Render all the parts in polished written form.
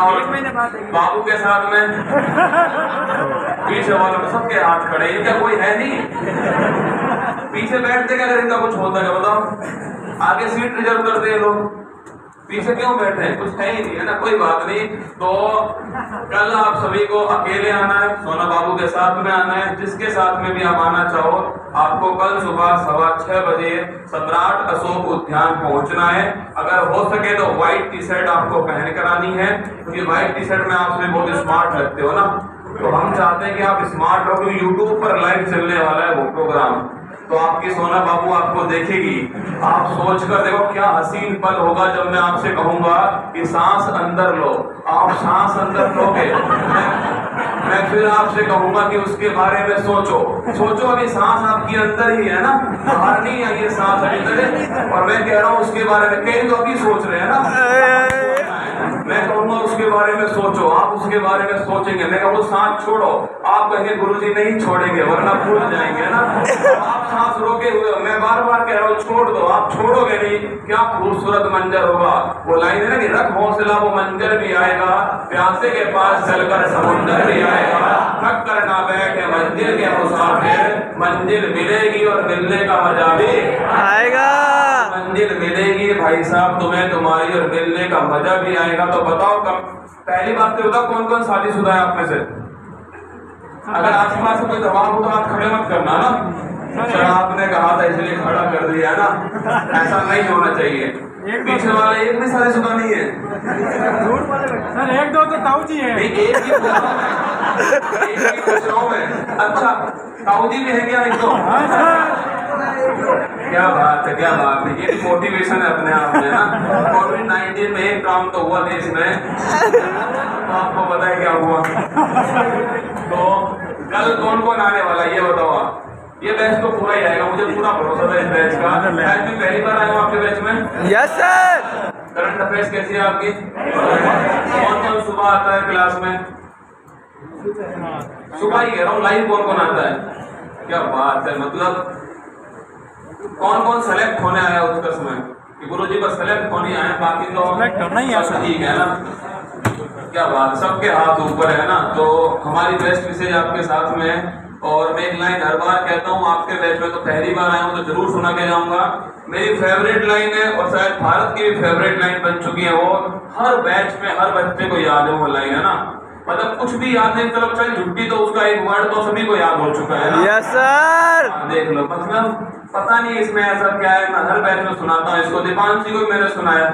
और बाबू के साथ में पीछे वालों में सबके हाथ खड़े, इनका कोई है नहीं, पीछे बैठते क्या, अगर इनका कुछ होता है बताओ, आगे सीट रिजर्व करते हैं लोग, पीछे क्यों बैठे हैं, कुछ है ही नहीं, है ना, कोई बात नहीं। तो कल आप सभी को अकेले आना है, सोना बाबू के साथ में आना है, जिसके साथ में भी आप आना चाहो, आपको कल सुबह 6:15 बजे सम्राट अशोक उद्यान पहुंचना है। अगर हो सके तो व्हाइट टी शर्ट आपको पहन कर आनी है, क्योंकि व्हाइट टी शर्ट में आप सभी बहुत स्मार्ट लगते हो ना, तो हम चाहते हैं कि आप स्मार्ट हो, क्योंकि यूट्यूब पर लाइव चलने वाला है वो प्रोग्राम, तो आपकी सोना बाबू आपको देखेगी। आप सोच कर देखो क्या हसीन पल होगा जब मैं आपसे कहूंगा कि सांस अंदर लो, आप सांस अंदर लोगे, मैं फिर आपसे कहूंगा कि उसके बारे में सोचो, अभी सांस आपकी अंदर ही है ना, बाहर नहीं है, ये सांस अंदर है, और मैं कह रहा हूँ उसके बारे में, कई तो अभी सोच रहे हैं ना, मैं कहूंगा उसके बारे में सोचो, आप उसके बारे में सोचेंगे, मैं कहूँ सांस छोड़ो, आप कहेंगे गुरुजी नहीं छोड़ेंगे वरना भूल जाएंगे ना, आप सांस रोके हुए, मैं बार बार कह रहा हूँ छोड़ दो, आप छोड़ोगे नहीं, क्या खूबसूरत मंजर होगा। वो लाइन है ना कि रख हौसला वो मंजर भी आएगा, प्यासे के पास चलकर समुंदर भी आएगा, थक कर ना बैठे मंजिल के मुसाफिर, मंजिल मिलेगी और मिलने का मजा भी आएगा, मंजिल मिलेगी भाई साहब तुम्हें तुम्हारी, और मिलने का मजा भी आएगा। तो बताओ कब, पहली बात तो बताओ कौन कौन शादीशुदा है आप में से, अगर आसपास से कोई दबाव हो तो आप खड़े मत करना ना, सर आपने कहा था इसलिए खड़ा कर दिया ना, ऐसा नहीं होना चाहिए, पीछे वाला एक भी शादीशुदा नहीं है, सर एक दो तो ताऊ जी है, एक ही पूछ रहा हूँ मैं, अच्छा ताऊ जी भी है क्या एक दो, क्या बात है, क्या बात है, ये मोटिवेशन है अपने आप में ना। कोविड-19 में एक काम तो हुआ देश में, तो आपको पता है क्या हुआ, तो कल कौन कौन आने वाला ये बताओ आप, ये बैच तो पूरा ही आएगा, मुझे पूरा भरोसा था इस बैच का, आज मैं पहली बार आया हूँ आपके बैच में। Yes sir. करंट अफेयर्स कैसी है आपकी, कौन कौन सुबह आता है क्लास में, सुबह ही कह रहा हूँ, लाइव कौन कौन आता है, क्या बात है, मतलब कौन कौन सेलेक्ट होने आया उत्कर्ष में, कि गुरुजी बस सेलेक्ट होने आए, बाकी तो ठीक है ना, क्या बात, सबके हाथ ऊपर है ना। तो हमारी बेस्ट विशेष आपके साथ में है, और मैं एक लाइन हर बार कहता हूँ, आपके बैच में तो पहली बार आया हूँ तो जरूर सुना के जाऊंगा, मेरी फेवरेट लाइन है, और शायद भारत की भी फेवरेट लाइन बन चुकी है, वो हर बैच में हर बच्चे को याद है वो लाइन, है ना, मतलब कुछ भी याद नहीं, चलो चल झुट्टी तो उसका एक वर्ड तो सभी को याद हो चुका है ना। Yes sir. देख लो, मतलब पता नहीं इसमें ऐसा क्या है, मैं हर बैच में सुनाता हूँ इसको, दीपांशी को मैंने सुनाया,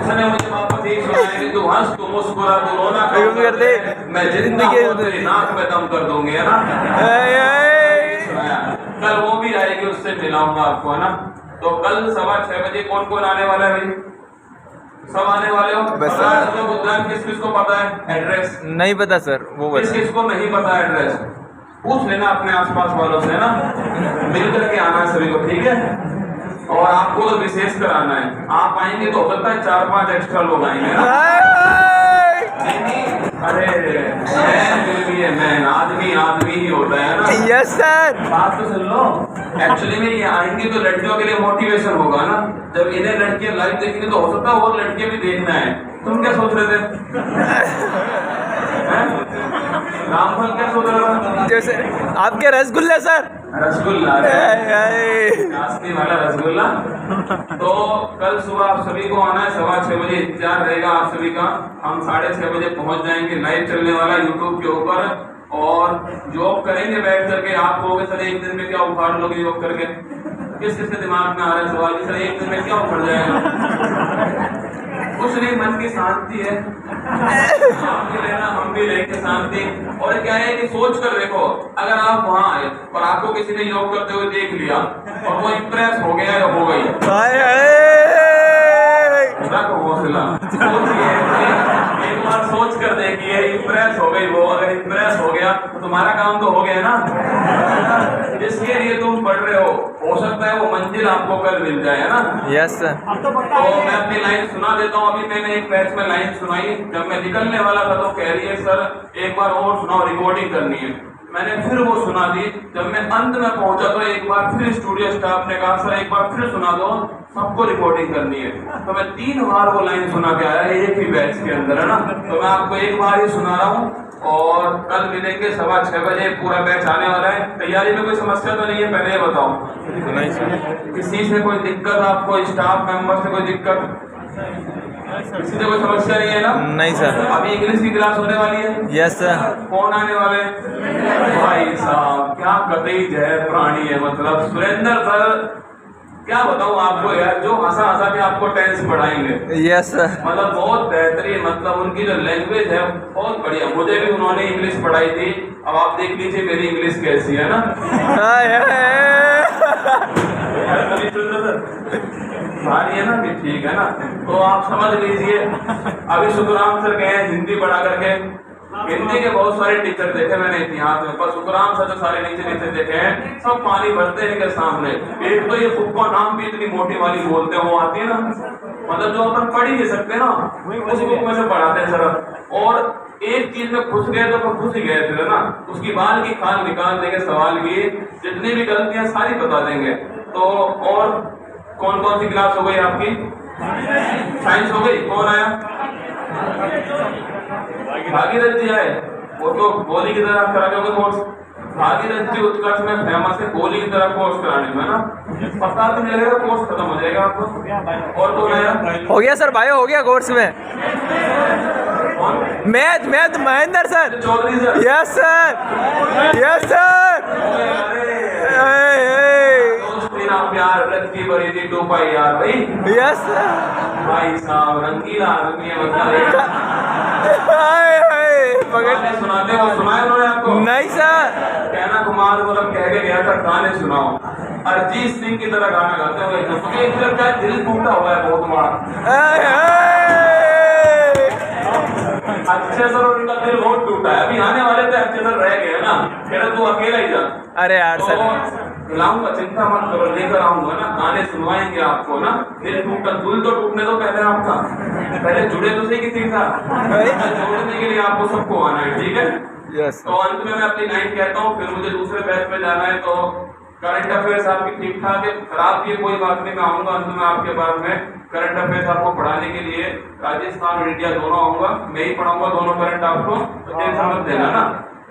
उसने मुझे वापस यही सुनाया कि तू हंस तू मुस्कुरा तू रोना कर दे, मैं जिंदगी नाक में दम कर दूंगी, है ना, कल वो भी आएगी, उससे मिलाऊंगा आपको, है ना। तो कल 6:15 बजे कौन कौन आने वाला है भाई, सब आने वाले हो, उद्यान किस किस को पता है एड्रेस, नहीं पता सर, वो किस किस को नहीं पता एड्रेस, पूछ लेना अपने आसपास वालों से, है ना, मिल करके आना है सभी को, ठीक है, और आपको तो विशेष कराना है, आप आएंगे तो हो सकता है 4-5 एक्स्ट्रा लोग आएंगे ना, अरे मैन आदमी ही होता है ना। Yes sir. बात तो सुन लो, एक्चुअली में ये आएंगे तो लड़कियों के लिए मोटिवेशन होगा ना, जब इन्हें लड़कियां लाइव देखेंगे तो हो सकता है और लड़कियां भी देखना है, तुम क्या सोच रहे थे रामफल, क्या सोच रहा था, जैसे आपके रसगुल्ला सर, रसगुल्ला नाश्ते वाला रसगुल्ला। तो कल सुबह आप सभी को आना है, 6:15 बजे इंतजार रहेगा आप सभी का, हम 6:30 बजे पहुंच जाएंगे, लाइव चलने वाला यूट्यूब के ऊपर, और योग करेंगे बैठ करके। आप कहोगे सर एक दिन में क्या उखाड़ लोगे योग करके, किस किस के दिमाग में आ रहा है सवाल कि सर एक दिन में क्या उखड़ जाएगा, कुछ नहीं, मन की शांति है, आप भी लेना हम भी लेंगे शांति। और क्या है कि सोच कर देखो, अगर आप वहाँ आए और आपको किसी ने योग करते हुए देख लिया और वो इम्प्रेस हो गया या हो गई, रखो हौसला, सोचिए एक बार सोच कर देखिए, इम्प्रेस हो गई वो, अगर इम्प्रेस हो गया तो तुम्हारा काम तो हो गया ना, जिसके लिए तुम पढ़ रहे हो सकता है वो मंजिल आपको कल मिल जाए, है ना। Yes sir. तो मैं अपनी लाइन सुना देता हूँ, अभी मैंने एक बैच में लाइन सुनाई, जब मैं निकलने वाला था तो कह रही है सर एक बार और सुनाओ, रिकॉर्डिंग करनी है, मैंने फिर वो सुना दी, जब मैं अंत में पहुंचा तो एक बार फिर स्टूडियो स्टाफ ने कहा सर एक बार फिर सुना दो, सबको रिकॉर्डिंग करनी है। तो मैं 3 बार वो लाइन सुना के आया एक ही बैच के अंदर, है ना। तो मैं आपको एक बार ही सुना रहा हूँ और कल मिलेंगे 6:15 बजे, पूरा बैच आने वाला है। तैयारी में कोई समस्या तो नहीं है, पहले ये बताओ। नहीं सर। किसी से कोई दिक्कत, आपको स्टाफ मेंबर से कोई दिक्कत, किसी से कोई समस्या नहीं है ना? नहीं सर। अभी इंग्लिश की क्लास होने वाली है। Yes sir. कौन आने वाले? भाई साहब क्या कतई जय प्राणी है, मतलब सुरेंद्र सर, क्या बताऊं आपको यार, जो हंसा हंसा के आपको टेंस पढ़ाएंगे। Yes sir. मतलब बहुत बेहतरीन, मतलब उनकी जो लैंग्वेज है बहुत बढ़िया। मुझे भी उन्होंने इंग्लिश पढ़ाई थी, अब आप देख लीजिए मेरी इंग्लिश कैसी है ना। भारी है ना भी, ठीक है ना। तो आप समझ लीजिए, अभी सुखराम सर गए हैं हिंदी पढ़ा करके। हिंदी के बहुत सारे टीचर देखे मैंने इतिहास में, पर सुखराम सर जो सारे नीचे नीचे देखे हैं, सब पानी भरते हैं इनके सामने। एक तो ये फुक्का नाम भी इतनी मोटी वाली बोलते हैं, वो आती है ना, मतलब जो अपन पढ़ ही नहीं सकते ना, उस बुक में से पढ़ाते हैं सर। और एक चीज में घुस गए तो घुस ही गए थे ना, उसकी बाल की खाल निकाल देंगे, सवाल की जितनी भी गलतियां सारी बता देंगे। तो और कौन कौन सी क्लास हो गई आपकी? साइंस हो गई। कौन आया? भागीरथ जी आए, वो तो गोली की तरह करा दोगे कोर्स। भागीरथ जी उत्कर्ष में फेमस है, गोली की तरह कोर्स कराने में ना, पता भी नहीं लगेगा, कोर्स खत्म हो जाएगा आपको। और कौन आया? हो गया सर, बायो हो गया कोर्स में। कौन? Math math Mahendra sir. Chaudhary sir. Yes sir. Yes sir. दोस्ती ना प्यार व्रत की बड़ी थी 2 पाई यार भाई। Yes sir. भाई साहब रंगीला रंगीला, मतलब गाने सुनाते हो, सुनाए उन्होंने आपको? नहीं सर। कहना कुमार मतलब कह के गया था गाने सुनाओ, अरिजीत सिंह की तरह गाना गाते हुए, क्योंकि एक तरफ क्या दिल टूटा हुआ है बहुत बड़ा। अच्छे सर उनका दिल बहुत टूटा है, अभी आने वाले थे, अच्छे सर रह गए ना, कह तू अकेला ही जा। अरे यार तो सर, लाऊंगा, चिंता मत करो, लेकर आऊंगा ना, गाने सुनवाएंगे आपको ना। दिल टूटा, दिल तो टूटने दो पहले आपका, पहले जुड़े तो सही किसी था, जोड़ने के लिए आपको सबको आना है, ठीक है। यस। तो अंत में मैं अपनी लाइन कहता हूँ, फिर मुझे दूसरे बैच पे जाना है। तो करंट अफेयर्स आपकी ठीक ठाक है, खराब भी है, कोई बात नहीं, मैं आऊंगा अंत में आपके बाद में करंट अफेयर्स आपको पढ़ाने के लिए। राजस्थान और इंडिया दोनों आऊंगा, मैं ही पढ़ाऊंगा दोनों करंट आपको, तो टेंशन मत देना ना।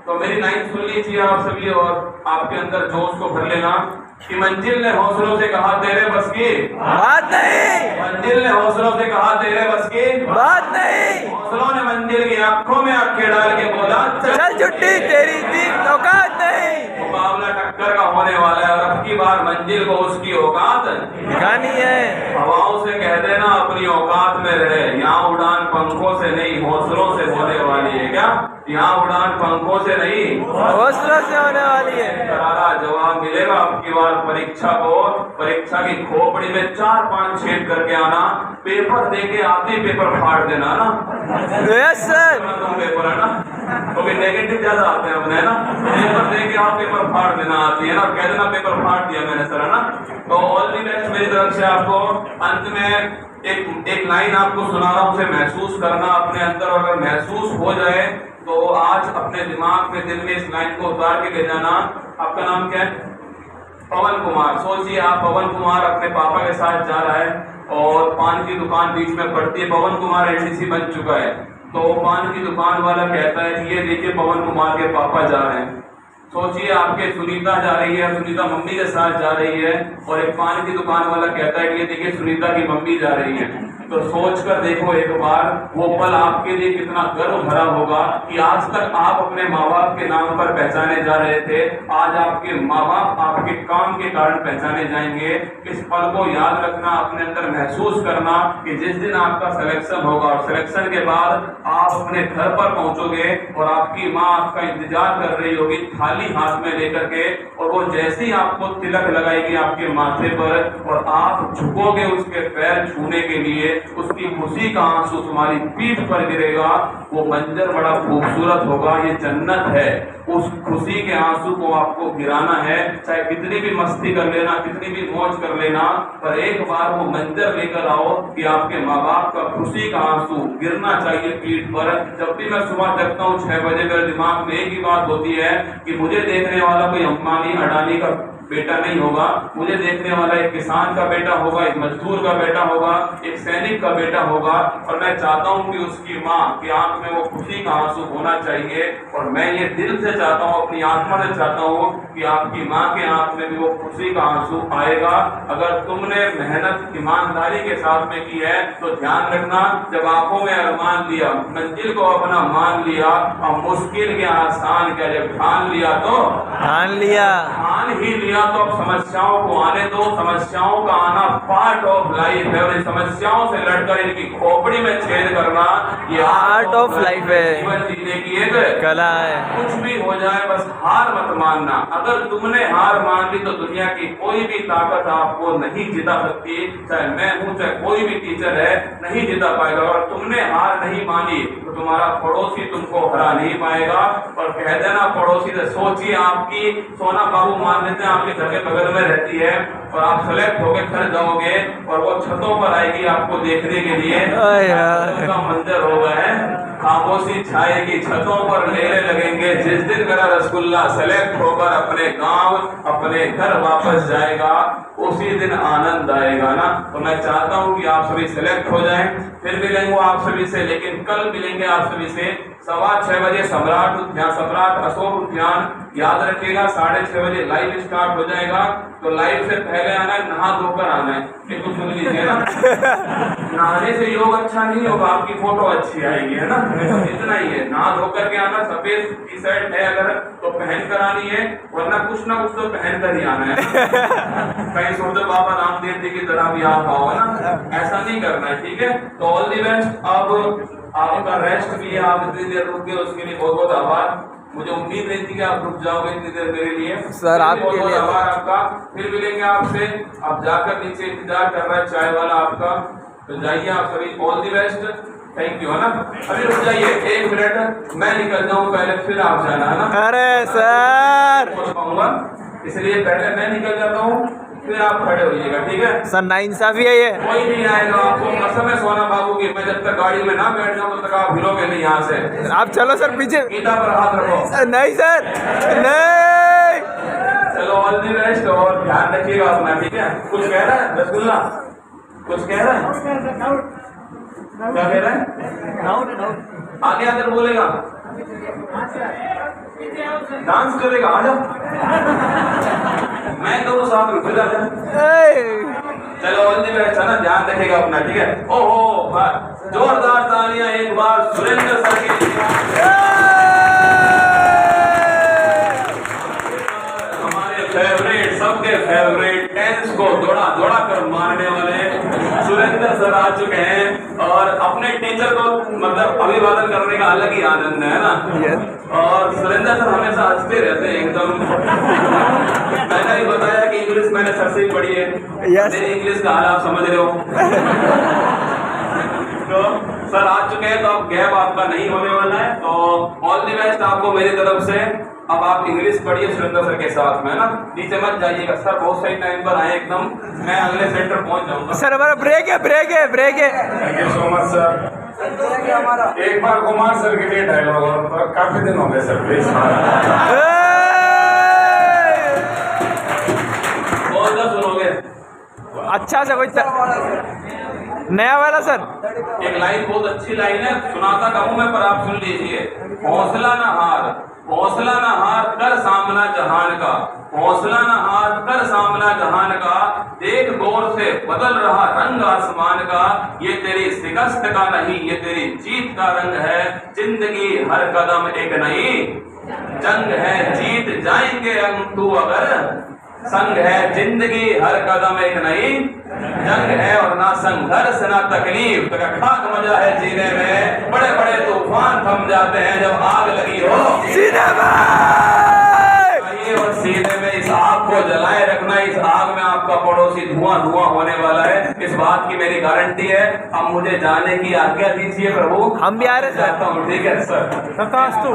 तो मेरी लाइन सुन लीजिए आप सभी और आपके अंदर जोश को भर लेना कि मंजिल ने हौसलों से कहा तेरे बस की बात नहीं, मंजिल ने हौसलों से कहा तेरे बस की बात नहीं, हौसलों ने मंजिल की आंखों में आंखें डाल के बोला चल छुट्टी, तेरी दी औकात नहीं। मुकाबला टक्कर का होने वाला है और अब की बार मंजिल को उसकी औकात दिखानी है। हवाओं से कह देना अपनी औकात में रहे, यहाँ उड़ान पंखों से नहीं हौसलों से होने वाली है। क्या यहाँ उड़ान पंखों से नहीं हौसलों से होने वाली है। करारा जवाब मिलेगा अब की बार परीक्षा को। परीक्षा की खोपड़ी में 4-5 छेद करके आना, पेपर देके आते पेपर फाड़ देना ना। Yes sir. तुम पेपर है ना, तो भी नेगेटिव ज्यादा आते हैं अपने ना, पेपर देके आप पेपर फाड़ देना आती है ना, कह देना पेपर फाड़ दिया मैंने सर, है ना। तो ऑल दी बेस्ट मेरी तरफ से आपको। अंत में एक लाइन आपको सुना रहा हूँ, उसे महसूस करना अपने अंदर, अगर महसूस हो जाए तो आज अपने दिमाग में, दिल में इस लाइन को उतार के ले जाना। आपका नाम क्या है? पवन कुमार। सोचिए आप, पवन कुमार अपने पापा के साथ जा रहा है और पान की दुकान बीच में पड़ती है। पवन कुमार एनसीसी बन चुका है, तो पान की दुकान वाला कहता है कि ये देखिए पवन कुमार के पापा जा रहे हैं। सोचिए आपके सुनीता जा रही है, सुनीता मम्मी के साथ जा रही है, और एक पान की दुकान वाला कहता है कि ये देखिए सुनीता की मम्मी जा रही है। तो सोच कर देखो एक बार, वो पल आपके लिए कितना गर्व भरा होगा कि आज तक आप अपने माँ बाप के नाम पर पहचाने जा रहे थे, आज आपके माँ बाप आपके काम के कारण पहचाने जाएंगे। इस पल को याद रखना, अपने अंदर महसूस करना कि जिस दिन आपका सिलेक्शन होगा और सिलेक्शन के बाद आप अपने घर पर पहुंचोगे और आपकी माँ आपका इंतजार कर रही होगी थाली हाथ में लेकर के, और वो जैसे ही आपको तिलक लगाएगी आपके माथे पर और आप झुकोगे उसके पैर छूने के लिए, उसकी खुशी का आंसू तुम्हारी पीठ पर गिरेगा। वो मंजर बड़ा खूबसूरत होगा, ये जन्नत है। उस खुशी के आंसू को आपको गिराना है, चाहे कितनी भी मस्ती कर लेना, कितनी भी मौज कर लेना, पर एक बार वो मंजर लेकर आओ कि आपके माँ बाप का खुशी का आंसू गिरना चाहिए पीठ पर। जब भी मैं सुबह जगता हूँ 6 बजे, मेरे दिमाग में एक ही बात होती है कि मुझे देखने वाला कोई अंबानी अडानी का बेटा नहीं होगा, मुझे देखने वाला एक किसान का बेटा होगा, एक मजदूर का बेटा होगा, एक सैनिक का बेटा होगा। और मैं चाहता हूँ कि उसकी माँ की आंख में वो खुशी का आंसू होना चाहिए। और मैं ये दिल से चाहता हूँ, अपनी आत्मा से चाहता हूँ कि आपकी माँ के आंख में भी वो खुशी का आंसू आएगा। अगर तुमने मेहनत ईमानदारी के साथ में की है तो ध्यान रखना, जब आंखों में अरमान लिया, मंजिल को अपना मान लिया और मुश्किल के आसान क्या, जब ठान लिया तो ठान लिया, ठान ही लिया तो अब समस्याओं को आने दो। समस्याओं का आना पार्ट ऑफ लाइफ है और इन समस्याओं से लड़कर इनकी खोपड़ी में छेद करना ये आर्ट ऑफ लाइफ है, जीवन जीने की एक कला है। कुछ भी हो जाए बस हार मत मानना। अगर तुमने हार मान ली तो दुनिया की कोई भी ताकत आपको नहीं जिता सकती, चाहे मैं हूं चाहे कोई भी टीचर है, नहीं जिता पाएगा। और तुमने हार नहीं मानी तो तुम्हारा पड़ोसी तुमको हरा नहीं पाएगा। और कह देना पड़ोसी से, सोचिए आपकी सोना बाबू मान लेते हैं आपके घर के बगल में रहती है और आप सेलेक्ट होके घर जाओगे और वो छतों पर आएगी आपको देखने के लिए, का मंजर होगा है खामोशी छाएगी, छतों पर लेने लगेंगे। जिस दिन मेरा रसगुल्ला सेलेक्ट होकर अपने गांव अपने घर वापस जाएगा उसी दिन आनंद आएगा ना। तो मैं चाहता हूं कि आप सभी सेलेक्ट हो जाएं। फिर मिलेंगे आप सभी से, लेकिन कल मिलेंगे आप सभी से 6:15 बजे सम्राट उद्यान, सम्राट अशोक उद्यान। याद रखिएगा 6:30 बजे लाइव स्टार्ट हो जाएगा। तो लाइव से पहले आना है, नहा धोकर आना है। बिल्कुल सुन लीजिए ना, नहाने से योग अच्छा नहीं होगा, आपकी फोटो अच्छी आएगी, है ना। इतना ही है, नहा धोकर के आना। सफेद टी शर्ट है अगर तो पहन कर आनी है, वरना कुछ ना कुछ तो पहन कर ही आना है। कहीं सोचो बाबा रामदेव जी की तरह भी आप आओ ना, ऐसा नहीं करना है, ठीक है। तो ऑल दी बेस्ट। अब आपका रेस्ट भी है, आप इतनी देर रुक गए उसके लिए बहुत बहुत आभार। मुझे उम्मीद नहीं थी कि आप रुक जाओगे इतनी देर मेरे लिए सर, आपके लिए आभार आपका। फिर मिलेंगे आपसे, आप जाकर नीचे इंतजार कर रहा है चाय वाला आपका, तो जाइए आप सभी। All the best, thank you, है ना। अभी रुक जाइए 1 मिनट, मैं निकल जाऊँ पहले, फिर आप जाना, है ना। अरे सर, पहुंच पाऊंगा इसलिए पहले मैं निकल जाता हूँ, फिर आप खड़े होइएगा, ठीक है। सर नाइंसाफी है ये। कोई नहीं आएगा, आपको कसम है सोना बाबू की, मैं जब तक गाड़ी में ना बैठ जाऊँ तब तक आप हिलोगे नहीं यहाँ से। आप चलो सर पीछे। गीता पर हाथ रखो। नहीं सर, नहीं। चलो ऑल दी बेस्ट और ध्यान रखिएगा अपना, ठीक है। कुछ कह रहा है रसगुल्ला, कुछ कह रहा है, क्या कह रहा है? आगे आकर बोलेगा, डांस करेगा, आजा। मैं करूँ साथ में, फिर आजा। चलो ऑल दी बेस्ट, है ना। ध्यान रखिएगा अपना, ठीक है। ओहो, जोरदार तालियां एक बार सुरेंद्र सर के लिए। हमारे फेवरेट, सबके फेवरेट, टेंस को दौड़ा दौड़ा कर मारने वाले सुरेंद्र सर आ चुके हैं। और अपने टीचर को मतलब अभिवादन करने का अलग ही आनंद है ना। और सुरेंद्र सर हमेशा हंसते रहते हैं एकदम। मैंने भी बताया कि इंग्लिश मैंने सर से ही पढ़ी है, मेरी इंग्लिश का हाल आप समझ रहे हो। तो सर आ चुके हैं, तो अब गैप आपका नहीं होने वाला है। तो ऑल दी बेस्ट आपको मेरी तरफ से। अब आप इंग्लिश पढ़िए सुरेंद्र सर के साथ में, ना। नीचे मत जाइएगा सर, बहुत सही टाइम पर आए एकदम, मैं अगले सेंटर पहुंच जाऊंगा। सर हमारा ब्रेक है, ब्रेक है, ब्रेक है। Thank you so much sir. एक बार कुमार सर के लिए डायलॉग, और काफी दिन हो गए सर, प्लीज। कौन सा सुनोगे? अच्छा सा कोई नया वाला सर। एक लाइन बहुत अच्छी लाइन है, सुनाता कहूँ मैं पर आप सुन लीजिए। हौसला न हार, हौसला न हार कर सामना जहान का, हौसला न हार कर सामना जहान का, देख गौर से बदल रहा रंग आसमान का, ये तेरी शिकस्त का नहीं ये तेरी जीत का रंग है, जिंदगी हर कदम एक नई जंग है, जीत जाएंगे हम तू अगर संग है, जिंदगी हर कदम एक नई जंग है, और ना संघर्ष ना तकलीफ, तो खाक मजा है जीने में, बड़े बड़े तूफान थम जाते हैं जब आग लगी हो सीने में। और सीने में इस आग को जलाए रखना, इस आग में आपका पड़ोसी धुआं धुआं होने वाला है, इस बात की मेरी गारंटी है। अब मुझे जाने की आज्ञा दीजिए प्रभु, हम भी आ रहे चाहता हूँ, ठीक है सर। तथास्तु।